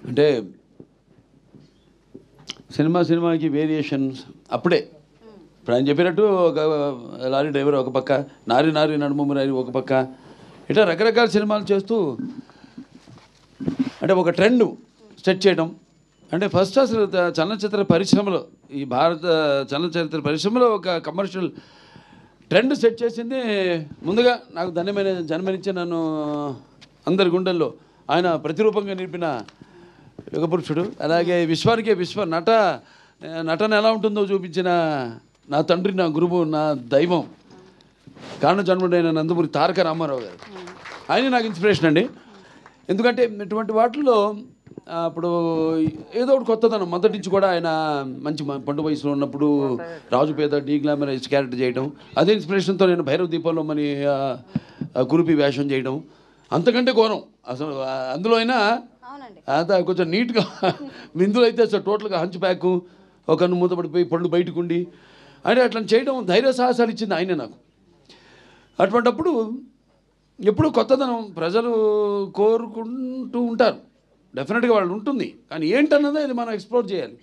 అంటే సినిమాకి వేరియేషన్స్ అప్పుడే ఇప్పుడు ఆయన చెప్పినట్టు ఒక లారీ డ్రైవర్ ఒక పక్క, నారి నడుము నారి ఒక పక్క, ఇట్లా రకరకాల సినిమాలు చేస్తూ అంటే ఒక ట్రెండ్ సెట్ చేయడం. అంటే ఫస్ట్ అసలు చలనచిత్ర పరిశ్రమలో, ఈ భారత చలనచిత్ర పరిశ్రమలో ఒక కమర్షియల్ ట్రెండ్ సెట్ చేసింది ముందుగా నాకు ధన్యమైన జన్మనిచ్చి నన్ను అందరి గుండెల్లో ఆయన ప్రతిరూపంగా నిలిపిన యుగపురుషుడు. అలాగే విశ్వానికే నటన ఎలా ఉంటుందో చూపించిన నా తండ్రి, నా గురువు, నా దైవం, కారణ జన్ముడైన నందమూరి తారక రామారావు గారు. ఆయన నాకు ఇన్స్పిరేషన్ అండి. ఎందుకంటే ఇటువంటి వాటిల్లో అప్పుడు ఏదో ఒకటి కొత్తదనం మొదటి నుంచి కూడా ఆయన మంచి పండు వయసులో ఉన్నప్పుడు రాజుపేద డీ గ్లామరైజ్ క్యారెక్టర్ చేయడం, అదే ఇన్స్పిరేషన్తో నేను భైరవ దీపంలో మని కురుపి వేషం చేయడం అంతకంటే ఘోరం అసలు. అందులో అయినా అంత కొంచెం నీట్గా, ఇందులో అయితే అసలు టోటల్గా హంచ్ ప్యాక్, ఒక కన్ను మూతపడిపోయి పళ్ళు బయటకు ఉండి అంటే అట్లా చేయడం ధైర్య సాహసాలు ఇచ్చింది ఆయనే నాకు. అటువంటప్పుడు ఎప్పుడూ కొత్తదనం ప్రజలు కోరుకుంటూ ఉంటారు, డెఫినెట్గా వాళ్ళు ఉంటుంది, కానీ ఏంటన్నదే అది మనం ఎక్స్ప్లోర్ చేయాలి,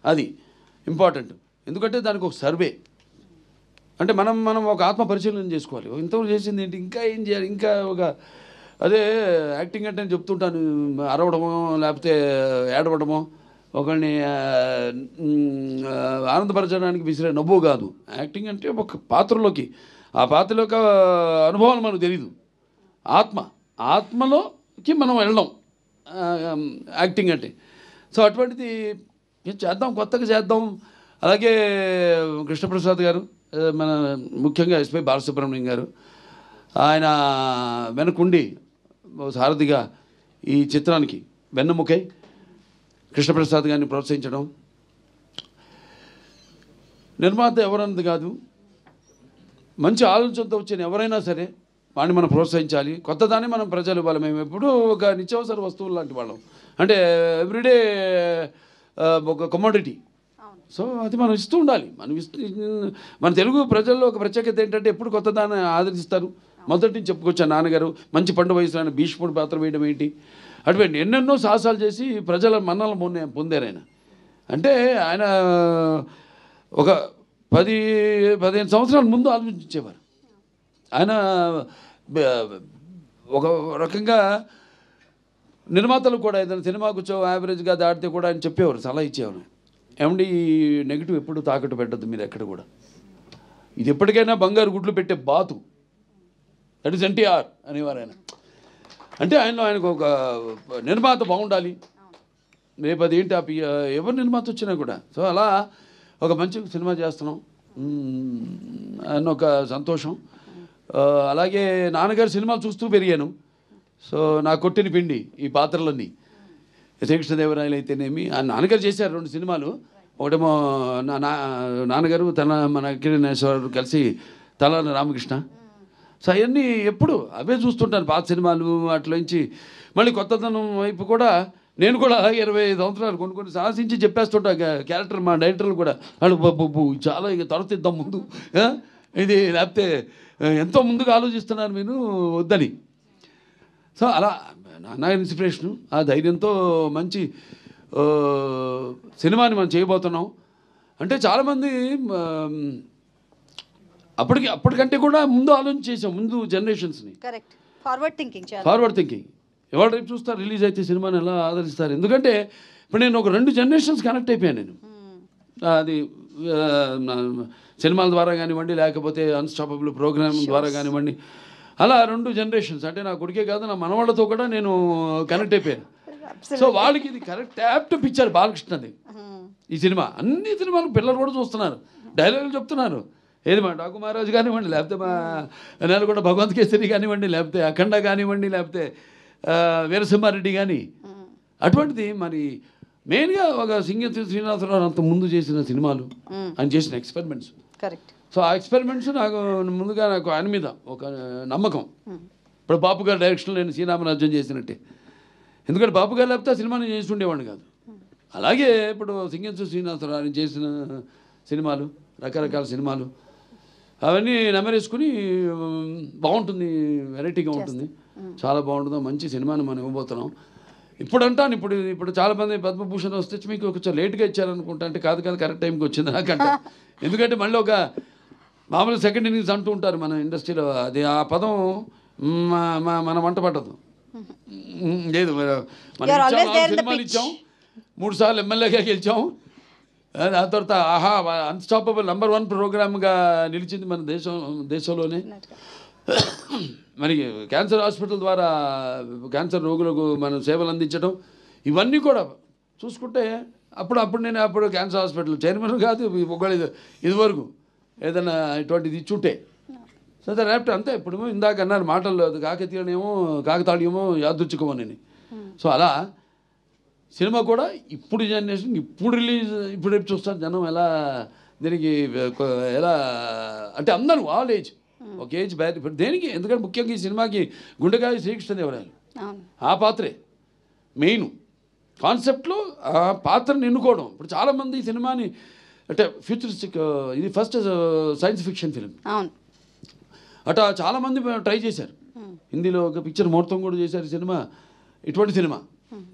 అది ఇంపార్టెంట్. ఎందుకంటే దానికి ఒక సర్వే అంటే మనం ఒక ఆత్మ పరిశీలన చేసుకోవాలి. ఇంతవరకు చేసింది ఏంటి, ఇంకా ఏం చేయాలి, ఇంకా ఒక అదే యాక్టింగ్ అంటే నేను చెప్తుంటాను, అరవడమో లేకపోతే ఏడవడమో, ఒకరిని ఆనందపరచడానికి విసిరే నవ్వు కాదు. యాక్టింగ్ అంటే ఒక పాత్రలోకి, ఆ పాత్రలోకి అనుభవాలు మనకు తెలీదు, ఆత్మలోకి మనం వెళ్ళడం యాక్టింగ్ అంటే. సో అటువంటిది చేద్దాం, కొత్తగా చేద్దాం. అలాగే కృష్ణప్రసాద్ గారు, మన ముఖ్యంగా ఎస్పి బాలసుబ్రహ్మణ్యం గారు, ఆయన వెనకుండి సారథిగా ఈ చిత్రానికి వెన్నెముకై కృష్ణప్రసాద్ గారిని ప్రోత్సహించడం. నిర్మాత ఎవరన్నది కాదు, మంచి ఆలోచనతో వచ్చిన ఎవరైనా సరే వాడిని మనం ప్రోత్సహించాలి, కొత్తదాన్ని మనం ప్రజలు ఇవ్వాలి. మేము ఎప్పుడూ ఒక నిత్యావసర వస్తువులు లాంటి వాళ్ళం, అంటే ఎవ్రీడే ఒక కమోడిటీ. సో అది మనం ఇస్తూ ఉండాలి. మన తెలుగు ప్రజల్లో ఒక ప్రత్యేకత ఏంటంటే ఎప్పుడు కొత్తదాన్ని ఆదరిస్తారు. మొదటి నుంచి చెప్పుకొచ్చాను, నాన్నగారు మంచి పండు వయసులో ఆయన భీష్ముడు పాత్ర వేయడం ఏంటి, అటువంటి ఎన్నెన్నో సాహసాలు చేసి ప్రజల మన్నలను పొందారు ఆయన. అంటే ఆయన ఒక 10-15 సంవత్సరాల ముందు ఆలోచించేవారు. ఆయన ఒక రకంగా నిర్మాతలు కూడా ఏదైనా సినిమా కూర్చో యావరేజ్గా దాటితే కూడా ఆయన చెప్పేవారు, సలహా ఇచ్చేవారు, ఏమండి నెగిటివ్ ఎప్పుడు తాకట్టు పెట్టద్దు మీరు ఎక్కడ కూడా, ఇది ఎప్పటికైనా బంగారు గుడ్లు పెట్టే బాతు, దట్ ఈస్ ఎన్టీఆర్ అనేవారు ఆయన. అంటే ఆయనకు ఒక నిర్మాత బాగుండాలి, రేపు అది ఏంటి ఎవరు నిర్మాత వచ్చినా కూడా. సో అలా ఒక మంచి సినిమా చేస్తున్నాం అన్న ఒక సంతోషం. అలాగే నాన్నగారి సినిమాలు చూస్తూ పెరిగాను. సో నా కొట్టిన పిండి ఈ పాత్రలన్నీ, శ్రీకృష్ణదేవరాయలు అయితేనేమి, నాన్నగారు చేశారు 2 సినిమాలు. ఒకటేమో నాన్నగారు మన కిరణేశ్వరరావు కలిసి తలాన రామకృష్ణ. సో అవన్నీ ఎప్పుడు అవే చూస్తుంటాను, పాత సినిమాలు. అట్లోంచి మళ్ళీ కొత్తదనం వైపు కూడా నేను కూడా 25 సంవత్సరాలు కొన్ని సాహసించి చెప్పేస్తుంటా క్యారెక్టర్. మా డైరెక్టర్లు కూడా వాళ్ళు బాబు చాలా ఇక తొడతిద్దాం ముందు, ఇది లేకపోతే ఎంతో ముందుగా ఆలోచిస్తున్నారు మీరు వద్దని. సో అలా నా ఇన్స్పిరేషను, ఆ ధైర్యంతో మంచి సినిమాని మనం చేయబోతున్నాం. అంటే చాలామంది అప్పటికంటే కూడా ముందు ఆలోచన చేసాం, ముందు జనరేషన్స్ని. Correct, forward thinking. ఎవరు రేపు చూస్తారు, రిలీజ్ అయితే సినిమాని ఎలా ఆదరిస్తారు. ఎందుకంటే ఇప్పుడు నేను ఒక 2 జనరేషన్స్ కనెక్ట్ అయిపోయాను నేను. అది సినిమాల ద్వారా కానివ్వండి, లేకపోతే అన్స్టాపబుల్ ప్రోగ్రామ్ ద్వారా కానివ్వండి, అలా 2 జనరేషన్స్. అంటే నా కొడుకే కాదు, నా మనవాళ్ళతో కూడా నేను కనెక్ట్ అయిపోయాను. సో వాళ్ళకి ఇది కరెక్ట్ యాప్ట్ పిక్చర్ బాలకృష్ణది ఈ సినిమా. అన్ని సినిమాలు పిల్లలు కూడా చూస్తున్నారు, డైలాగులు చెప్తున్నారు. ఏది మా డాకు మహారాజు కానివ్వండి, లేకపోతే మా నెలకొండ భగవంత్ కేసరి కానివ్వండి, లేకపోతే అఖండ కానివ్వండి, లేకపోతే వీరసింహారెడ్డి కానీ. అటువంటిది మరి మెయిన్గా ఒక సింగతి శ్రీనివాసరావు అంత ముందు చేసిన సినిమాలు, ఆయన చేసిన ఎక్స్పెరిమెంట్స్. కరెక్ట్. సో ఆ ఎక్స్పెరిమెంట్స్ నాకు ముందుగా ఆయన మీద ఒక నమ్మకం. ఇప్పుడు బాపు గారి డైరెక్షన్లో నేను శ్రీరామరాజ్యం చేసినట్టే. ఎందుకంటే బాపు గారు లేకపోతే ఆ సినిమాని చేసి ఉండేవాడిని కాదు. అలాగే ఇప్పుడు సింగతి శ్రీనివాసరావు ఆయన చేసిన సినిమాలు, రకరకాల సినిమాలు, అవన్నీ నెమరేసుకుని బాగుంటుంది, వెరైటీగా ఉంటుంది, చాలా బాగుంటుందో మంచి సినిమాని మనం ఇవ్వబోతున్నాం. ఇప్పుడు అంటాను, ఇప్పుడు చాలామంది పద్మభూషణ్ వస్తే మీకు కొంచెం లేట్గా ఇచ్చారనుకుంటా అంటే కాదు కరెక్ట్ టైంకి వచ్చింది నాకంటే. ఎందుకంటే మళ్ళీ ఒక మామూలు సెకండ్ ఇన్నింగ్స్ అంటూ ఉంటారు మన ఇండస్ట్రీలో, అది ఆ పదం మన వంట పట్టదు. లేదు, సినిమాలు ఇచ్చాం, 3 సార్లు ఎమ్మెల్యేగా గెలిచాం, దాని తర్వాత అన్స్టాపబుల్ #1 ప్రోగ్రామ్గా నిలిచింది మన దేశంలోనే. మరి క్యాన్సర్ హాస్పిటల్ ద్వారా క్యాన్సర్ రోగులకు మనం సేవలు అందించడం, ఇవన్నీ కూడా చూసుకుంటే అప్పుడు నేను క్యాన్సర్ హాస్పిటల్ చైర్మన్ కాదు ఒకళ్ళు ఇదివరకు ఏదైనా ఇటువంటిది ఇచ్చుంటే సో రేపు అంతే. ఇప్పుడు ఇందాక అన్నారు మాటల్లో కాకతాళీయమో యాదృచ్ఛికమోనని. సో అలా సినిమా కూడా ఇప్పుడు జనరేషన్ ఇప్పుడు రేపు చూస్తారు జనం ఎలా దీనికి ఎలా అంటే అందరూ ఆల్ ఏజ్ ఒక ఏజ్ బ్యాడ్. ఇప్పుడు దేనికి, ఎందుకంటే ముఖ్యంగా ఈ సినిమాకి గుండెకాయ శ్రీకృష్ణదేవరాయలు ఆ పాత్రే మెయిన్ కాన్సెప్ట్లో ఆ పాత్రను ఎన్నుకోవడం. ఇప్పుడు చాలామంది ఈ సినిమాని అంటే ఫ్యూచరిస్టిక్, ఇది ఫస్ట్ సైన్స్ ఫిక్షన్ ఫిలిం అట్లా చాలామంది ట్రై చేశారు. హిందీలో ఒక పిక్చర్ ముహూర్తం కూడా చేశారు సినిమా, ఇటువంటి సినిమా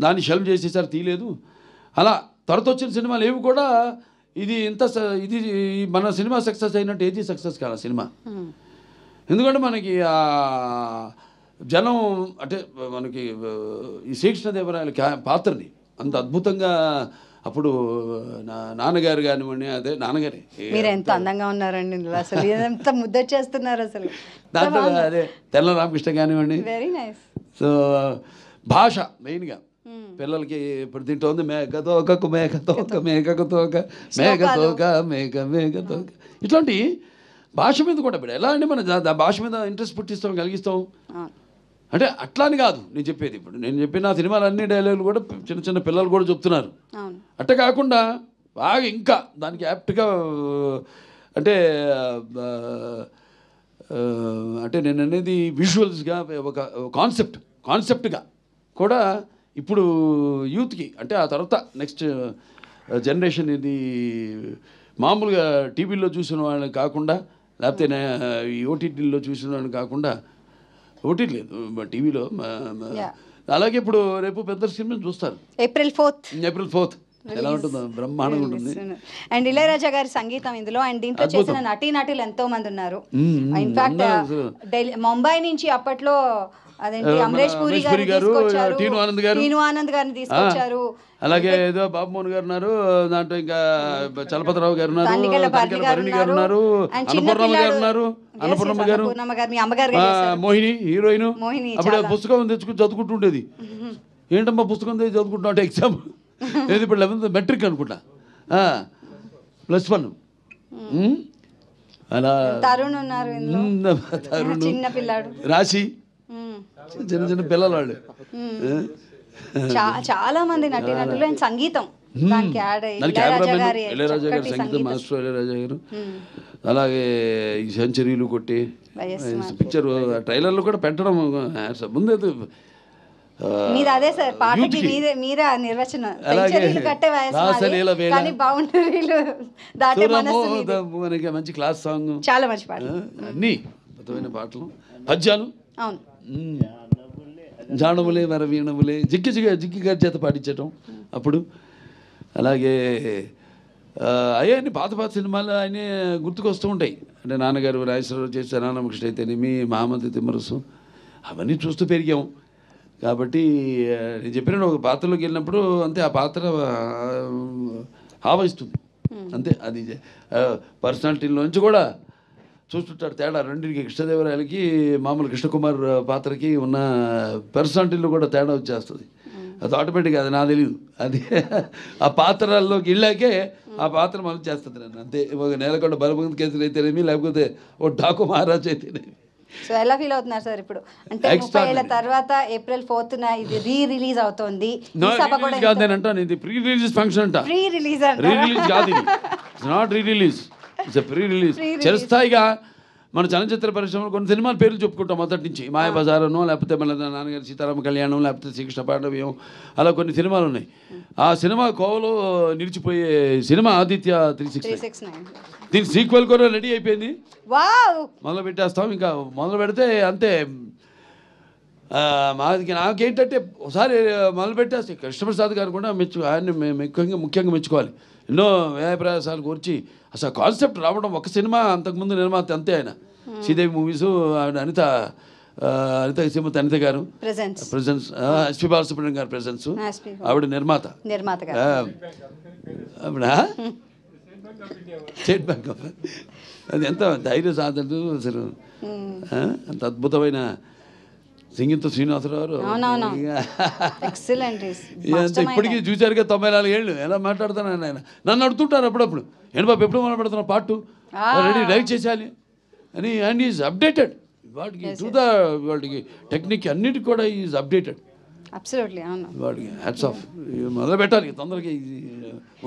దాన్ని షెల్ఫ్ చేసేసారు, తీయలేదు. అలా తర్వాత వచ్చిన సినిమాలు ఏవి కూడా ఇది మన సినిమా సక్సెస్ అయినట్టు ఏది సక్సెస్ కాదు సినిమా. ఎందుకంటే మనకి జనం అంటే మనకి ఈ శ్రీకృష్ణదేవరాయల పాత్రని అంత అద్భుతంగా అప్పుడు నాన్నగారు కానివ్వండి, అదే నాన్నగారే మీరు ఎంత అందంగా ఉన్నారండి అసలు, ఎంత ముద్దొచ్చేస్తున్నారు అసలు. దాంట్లో అదే తెల్ల రామకృష్ణ కానివ్వండి. Very nice. సో భాష మెయిన్గా పిల్లలకి ఇప్పుడు తింటోంది మేకతోక మేకతోక మేకతోక మేకతోక మేకతోక ఇట్లాంటి భాష మీద కూడా ఇప్పుడు ఎలా అంటే మన భాష మీద ఇంట్రెస్ట్ పుట్టిస్తాం కలిగిస్తాం అంటే అట్లా అని కాదు నేను చెప్పేది. ఇప్పుడు నేను చెప్పిన సినిమాలు అన్ని డైలాగులు కూడా చిన్న చిన్న పిల్లలు కూడా చెప్తున్నారు. అట్ట కాకుండా బాగా ఇంకా దానికి యాప్ట్గా అంటే నేను అనేది విజువల్స్గా ఒక కాన్సెప్ట్గా కూడా ఇప్పుడు యూత్కి అంటే ఆ తర్వాత నెక్స్ట్ జనరేషన్ ఇది మామూలుగా టీవీలో చూసిన వాళ్ళని కాకుండా లేకపోతే ఈ ఓటీటీలో చూసిన వాళ్ళని కాకుండా ఓటీటీ లేదు టీవీలో అలాగే ఇప్పుడు రేపు పెద్ద సినిమా చూస్తారు April 4th ఎలా ఉంటుందో బ్రహ్మాండంగా ఉంటుంది. అండ్ ఇళయరాజా గారి సంగీతం ఇందులో, అండ్ దీంట్లో చేసిన నటీనటులు ఎంతో మంది ఉన్నారు. ఇన్ఫాక్ట్ ముంబై నుంచి అప్పట్లో అదేంటి అమరేష్ పూరి గారు, టీను ఆనంద్ గారిని తీసుకొచ్చారు. అలాగే ఏదో బాబుమోహన్ గారు ఉన్నారు, దాంట్లో ఇంకా చలపతిరావు గారు ఉన్నారు, భరణి గారు ఉన్నారు, అన్నపూర్ణమ్మ గారు ఉన్నారు, అన్నపూర్ణమ్మ గారు, మోహిని హీరోయిన్. అప్పుడు పుస్తకం తెచ్చుకుని చదువుకుంటుండేది. ఏంటమ్మా పుస్తకం తెచ్చి చదువుకుంటున్నా అంటే ఎగ్జామ్ ఏది ఇప్పుడు 11th మెట్రిక్ అనుకుంటా +1 అలా తరుణ్ ఉన్నారు, చిన్న పిల్లాడు రాశి, చిన్న చిన్న పిల్లలు వాళ్ళు చాలా మంది నటీనటులు. అండ్ సంగీతం ఇళయరాజా గారి సంగీతం మాస్టర్ ఇళయరాజా గారు. అలాగే ఈ సెంచరీలు కొట్టి పిక్చర్ ట్రైలర్లు కూడా పెట్టడం ముందు అదే సార్ పాటకి మీరే నిర్వచనం. మంచి క్లాస్ సాంగ్, చాలా మంచి పాట, అన్ని అద్భుతమైన పాటలు, పద్యాలు. అవును, జానములే వర వీణములే జిక్కి గారి చేత పాటించటం అప్పుడు. అలాగే అయ్యాన్ని పాత సినిమాలు ఆయనే గుర్తుకొస్తూ ఉంటాయి. అంటే నాన్నగారు రాజేశ్వరరావు చేసే రామకృష్ణ అయితేనేమి, మహామంత్రి తిమ్మరసు, అవన్నీ చూస్తూ పెరిగాం. కాబట్టి నేను చెప్పిన ఒక పాత్రలోకి వెళ్ళినప్పుడు అంతే ఆ పాత్ర ఆవహిస్తుంది అంతే. అది పర్సనాలిటీలో నుంచి కూడా చూస్తుంటాడు తేడా. రెండింటికి కృష్ణదేవరాయలకి మామూలు కృష్ణకుమార్ పాత్రకి ఉన్న పర్సనాలిటీలో కూడా తేడా వచ్చేస్తుంది. అది ఆటోమేటిక్గా, అది నాకు తెలియదు. అది ఆ పాత్రల్లోకి వెళ్ళాకే ఆ పాత్ర మనం చేస్తుంది. నన్ను అంతే. ఒక నేలకొండ బలవంత్ కేసులు అయితేనేమి, లేకపోతే ఓ డాకు మహారాజ్ అయితేనేమి. సో ఎలా ఫీల్ అవుతున్నారు సార్ ఇప్పుడు? అంటే 30 ఏళ్ల తర్వాత April 4th ఇది రిలీజ్ అవుతోంది. ఇది ప్రీ రిలీజ్ ఫంక్షన్ అంట. ప్రీ రిలీజ్ కాదు, not re release, it's pre release. చిరస్థాయిగా మన చలనచిత్ర పరిశ్రమలో కొన్ని సినిమాల పేర్లు చెప్పుకుంటాం మొదటి నుంచి. మాయాబజార్ అనో, లేకపోతే మన నాన్నగారి సీతారామ కళ్యాణం, లేకపోతే శ్రీకృష్ణ పాండవ్యం, అలా కొన్ని సినిమాలు ఉన్నాయి. ఆ సినిమా కోవలో నిలిచిపోయే సినిమా ఆదిత్య 369. దీని సీక్వెల్ కూడా రెడీ అయిపోయింది, మొదలు పెట్టేస్తాం. ఇంకా మొదలు పెడితే అంతే నాకేంటంటే ఒకసారి మొదలుపెట్టేసి కృష్ణప్రసాద్ గారు కూడా ఆయన్ని ముఖ్యంగా మెచ్చుకోవాలి. ఎన్నో వ్యయప్రయాసాలు కూర్చి అసలు కాన్సెప్ట్ రావడం ఒక సినిమా, అంతకుముందు నిర్మాత అంతే ఆయన. శ్రీదేవి మూవీస్, అనిత అనిత గారు ప్రెజెన్స్, ఎస్పి బాలసుబ్రహ్మణ్యం గారు ప్రెజెన్స్, ఆవిడ నిర్మాత. ఆవిడ స్టేట్ బ్యాంక్ ఆఫ్, అది ఎంత ధైర్య సాధనలు అసలు, అంత అద్భుతమైన సింగిత శ్రీనివాసరావు. ఇప్పటికీ చూశారుగా 94 ఏళ్ళు ఎలా మాట్లాడుతున్నాను ఆయన. నన్ను అడుగుతుంటారు అప్పుడప్పుడు, ఏంటి బాబు ఎప్పుడు మొదలు పెడుతున్నా పార్ట్ 2 రెడీ డైరెక్ట్ చేసేయాలి అని. అండ్ ఈజ్ అప్డేటెడ్ వాటికి టెక్నిక్ అన్నిటికి కూడా ఈజ్ అప్డేటెడ్. వాడికి హ్యాట్స్ ఆఫ్. మొదలు పెట్టాలి తొందరగా,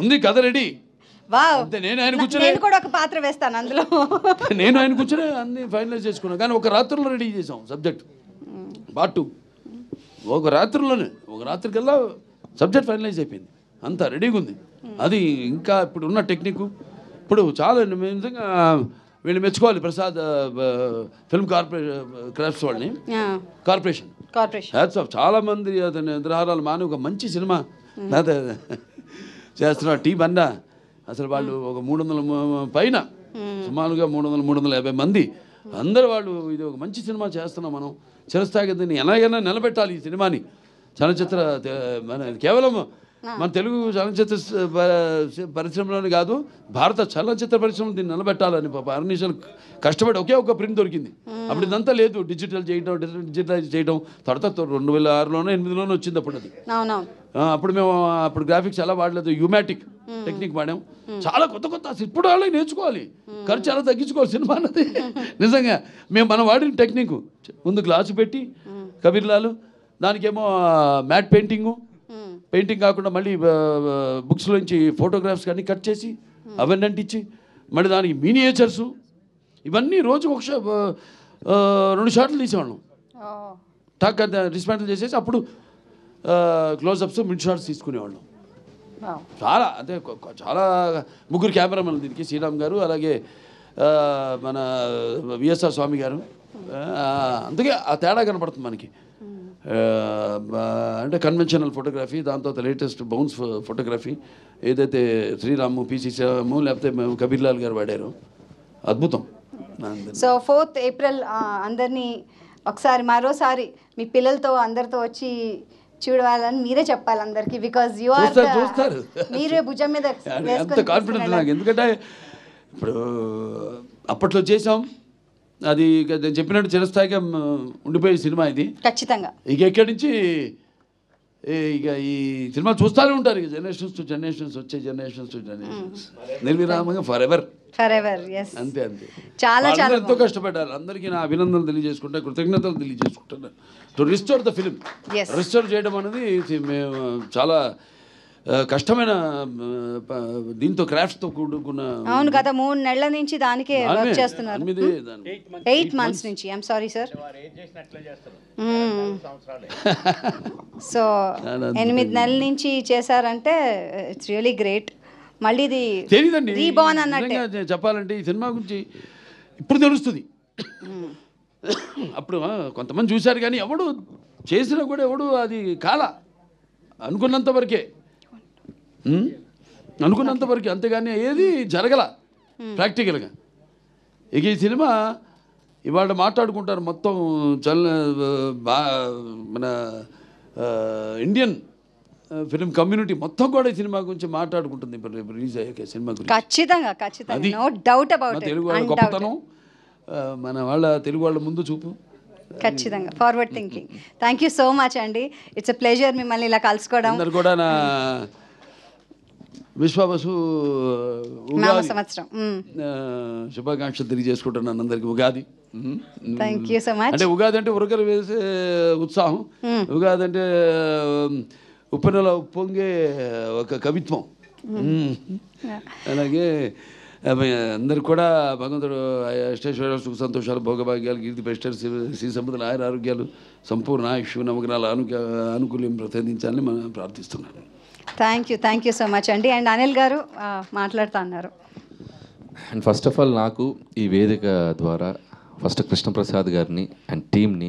ఉంది కథ రెడీ. నేను ఆయన కూర్చొని అన్ని ఫైనలైజ్ చేసుకున్నాను. కానీ ఒక రాత్రిలో రెడీ చేసాం సబ్జెక్ట్ పార్ట్ 2. ఒక రాత్రికల్లా సబ్జెక్ట్ ఫైనలైజ్ అయిపోయింది, అంతా రెడీగా ఉంది. అది ఇంకా ఇప్పుడు ఉన్న టెక్నిక్ ఇప్పుడు చాలా నిజంగా వీళ్ళు మెచ్చుకోవాలి. ప్రసాద్ ఫిల్మ్ క్రాఫ్ట్స్ వాళ్ళని, కార్పొరేషన్ హ్యాట్స్ ఆఫ్. చాలామంది అతని నిద్రాహారాలు మాని ఒక మంచి సినిమా చేస్తున్నారు. టీం అన్నా అసలు వాళ్ళు ఒక 300 పైన, సుమారుగా 350 మంది అందరూ వాళ్ళు ఇది ఒక మంచి సినిమా చేస్తున్నాం మనం. చిరస్థాయిగా దీన్ని ఎలాగైనా నిలబెట్టాలి ఈ సినిమాని. చలనచిత్ర కేవలం మన తెలుగు చలనచిత్ర పరిశ్రమలోనే కాదు, భారత చలనచిత్ర పరిశ్రమ దీన్ని నిలబెట్టాలని అర్నిషాలు కష్టపడి ఒకే ఒక ప్రింట్ దొరికింది. అప్పుడు ఇదంతా లేదు, డిజిటలైజ్ చేయడం. తర్వాత 2006లోనో 2008లోనో వచ్చింది అప్పుడు అది. అప్పుడు మేము గ్రాఫిక్స్ ఎలా వాడలేదు, యూమాటిక్ టెక్నిక్ వాడాం. చాలా కొత్త ఇప్పుడు వాళ్ళకి నేర్చుకోవాలి, ఖర్చు చాలా తగ్గించుకోవాలి సినిమా అన్నది. నిజంగా మనం వాడిన టెక్నిక్ ముందు గ్లాసు పెట్టి కబీర్లాలు, దానికేమో మ్యాట్ పెయింటింగ్ కాకుండా మళ్ళీ బుక్స్లోంచి ఫోటోగ్రాఫ్స్ కానీ కట్ చేసి అవన్నీ అంటించి మళ్ళీ దానికి మినియేచర్సు ఇవన్నీ రోజు 2 షాట్లు తీసేవాళ్ళం. టాక్ డిస్మాంటిల్ చేసేసి అప్పుడు క్లోజప్స్, మిడ్ షాట్స్ తీసుకునేవాళ్ళం. చాలా అంటే చాలా 3 కెమెరామెన్లు దీనికి, శ్రీరామ్ గారు, అలాగే మన విఎస్ఆర్ స్వామి గారు. అందుకే ఆ తేడా కనపడుతుంది మనకి. అంటే కన్వెన్షనల్ ఫోటోగ్రఫీ, దాని తర్వాత లేటెస్ట్ బౌన్స్ ఫోటోగ్రఫీ ఏదైతే శ్రీరాము, పిసి శ్రీరాము, లేకపోతే కబీర్లాల్ గారు వాడారు, అద్భుతం. సో 4th ఏప్రిల్ అందరినీ ఒకసారి మరోసారి మీ పిల్లలతో అందరితో వచ్చి చూడాలని మీరే చెప్పాలి అందరికి. బికాజ్ యు ఆర్ చూస్తారు, మీరే భుజం మీద అంత కాన్ఫిడెన్స్ నాకు. ఎందుకంటే ఇప్పుడు అప్పట్లో చేసాం, అది నేను చెప్పినట్టు చిరస్థాయిగా ఉండిపోయే సినిమా ఇది ఖచ్చితంగా. ఇక ఎక్కడి నుంచి ఇక ఈ సినిమా చూస్తూనే ఉంటారు, ఇక జనరేషన్స్ టు జనరేషన్స్, వచ్చే జనరేషన్స్ టు జనరేషన్స్, నిర్విరామంగా ఫర్ ఎవర్. అంతే చాలా ఎంతో కష్టపడ్డారు. అందరికీ నా అభినందనలు తెలియజేసుకుంటా, కృతజ్ఞతలు తెలియజేసుకుంటాను. To restore the film, restore చేయడం అనేది మేము చాలా కష్టమైన దీంతో క్రాఫ్ట్స్తో కూడుకున్న. అవును, గత 3 నెలల నుంచి దానికే వర్క్ చేస్తున్నారు. 8 months నుంచి. I'm sorry sir. సో 8 నెలల నుంచి చేశారంటే ఇట్స్ రియలీ గ్రేట్. మళ్ళీ ఇది తెలియదండి, రీబార్న్ అన్నట్టే చెప్పాలంటే. ఈ సినిమా గురించి ఇప్పుడు తెలుస్తుంది. అప్పుడు కొంతమంది చూశారు కానీ ఎవడు చేసినా కూడా ఎవడు అది కాల అనుకున్నంత వరకే, అంతేగాని ఏది జరగల ప్రాక్టికల్గా. ఇక ఈ సినిమా ఇవాళ మాట్లాడుకుంటారు మొత్తం మన ఇండియన్ ఫిలిం కమ్యూనిటీ మొత్తం కూడా ఈ సినిమా గురించి మాట్లాడుకుంటుంది ఇప్పుడు రిలీజ్ అయ్యాక సినిమా గురించి. ఖచ్చితంగా no doubt about it. Telugu వాళ్ళ గొప్పతనం, మన వాళ్ళ తెలుగు వాళ్ళ ముందు చూపు, ఖచ్చితంగా forward thinking. Thank you so much అండి. ఇట్స్ ఎ ప్లెజర్ మిమ్మల్ని ఇలా కలుసుకోవడం. అందరు కూడా నా విశ్వావసు సంవత్సరం శుభాకాంక్షలు తెలియజేసుకుంటున్నాను అందరికి. Ugadi thank you so much. అంటే ఉగాది అంటే ఉరకలు వేసే ఉత్సాహం, ఉగాది అంటే ఉప్పెనల ఉప్పొంగే ఒక కవిత్వం. అలాగే అందరికి కూడా భగవంతుడు అష్టైశ్వర్యాలు, సుఖ సంతోషాలు, భోగభాగ్యాలు, కీర్తి ప్రతిష్టలు, శ్రీ సంపదలు, ఆయుర ఆరోగ్యాలు, సంపూర్ణ ఆయుష్, నవగ్రహాల అనుకూల్యం ప్రసాదించాలని మనం ప్రార్థిస్తున్నాను. థ్యాంక్ యూ సో మచ్ అండి. అండ్ అనిల్ గారు మాట్లాడుతూ అన్నారు. అండ్ ఫస్ట్ ఆఫ్ ఆల్ నాకు ఈ వేదిక ద్వారా ఫస్ట్ కృష్ణప్రసాద్ గారిని అండ్ టీమ్ని